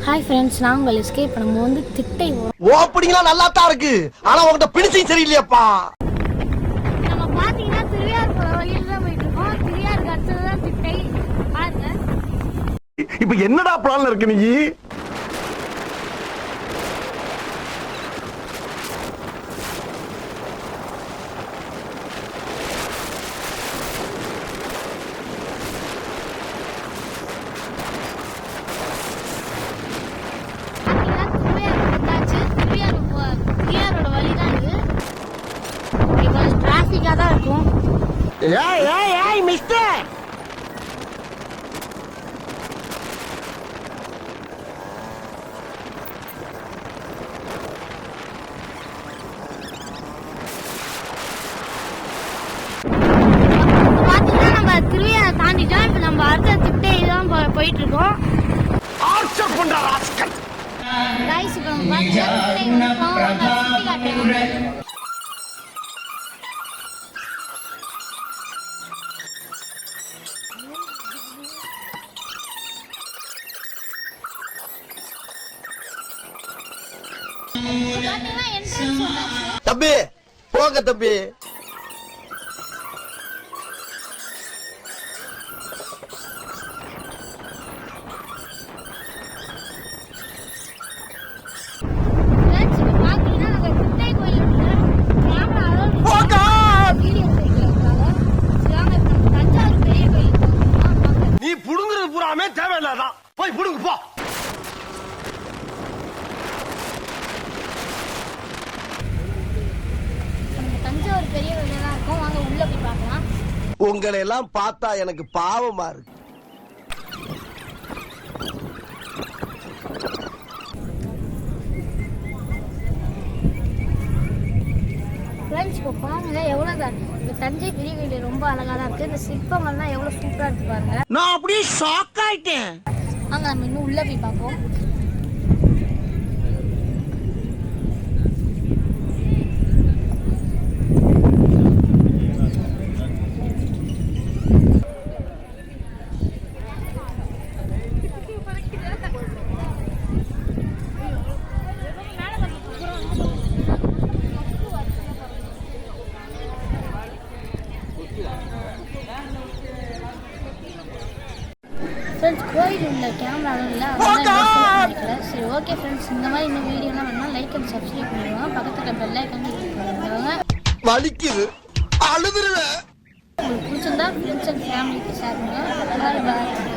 Hi friends, நான் உங்கள் escape. நம்ம வந்து திட்டை ஓப்பனிங்லாம் நல்லா தான் இருக்கு, ஆனா உங்ககிட்ட பினிஷிங் சரியில்லையாப்பா. நம்ம பாத்தீங்கன்னா திருவியார் போற வழியில தான் போயிட்டு இருக்கோம். திருவியாருக்கு அடுத்தது தான் திட்டை. பாருங்க இப்போ என்னடா பிளான்ல இருக்கு நீ? தான் இருக்கும். ஏய் மிஸ்டர், பாத்தீங்கன்னா நம்ம திருவியாரை தாண்டிட்டோம். இப்ப நம்ம அடுத்த திட்டை தான் போயிட்டு இருக்கோம். ஆர்ச்சர் பண்ற ராஸ்கல். गाइस, இப்ப நம்ம பாத்தீங்கன்னா திட்டை வந்து காட்டுறேன். தம்பி போங்க தம்பி. நீ புடுங்குறது பூராமே தேவையில்லாதான், போய் புடுங்க போ. தஞ்சாவூர் பெரிய கோயிலெல்லாம் இருக்கும், வாங்க உள்ள போய் பார்க்கலாம். உங்களை எல்லாம் பார்த்தா எனக்கு பாவமா இருக்கு. ஃப்ரெண்ட்ஸ், இப்போ பாருங்க எவ்வளோ இந்த தஞ்சை பெரிய கோயில் ரொம்ப அழகா தான் இருக்கு. இந்த சிற்பங்கள்லாம் எவ்வளோ சூப்பரா இருக்கு பாருங்க. நான் அப்படியே ஷாக் ஆயிட்டேன். வாங்க நம்ம இன்னும் உள்ள போய் பார்ப்போம். ஃப்ரெண்ட்ஸ், கோயில் உள்ள கேமராவும் இல்லை, அதனால சரி ஓகே ஃப்ரெண்ட்ஸ், இந்த மாதிரி இந்த வீடியோலாம் வேணால் லைக் அண்ட் சப்ஸ்கிரைப் பண்ணிடுவாங்க. பக்கத்தில் பெல் ஐக்கான் கிளிக் பண்ணிடுவாங்க. வலிக்குது, அழுதுருவேன். உங்களுக்கு பிடிச்சிருந்தா ஃப்ரெண்ட்ஸ் அண்ட் ஃபேமிலிக்கு ஷேர் பண்ணுங்க. பாய்.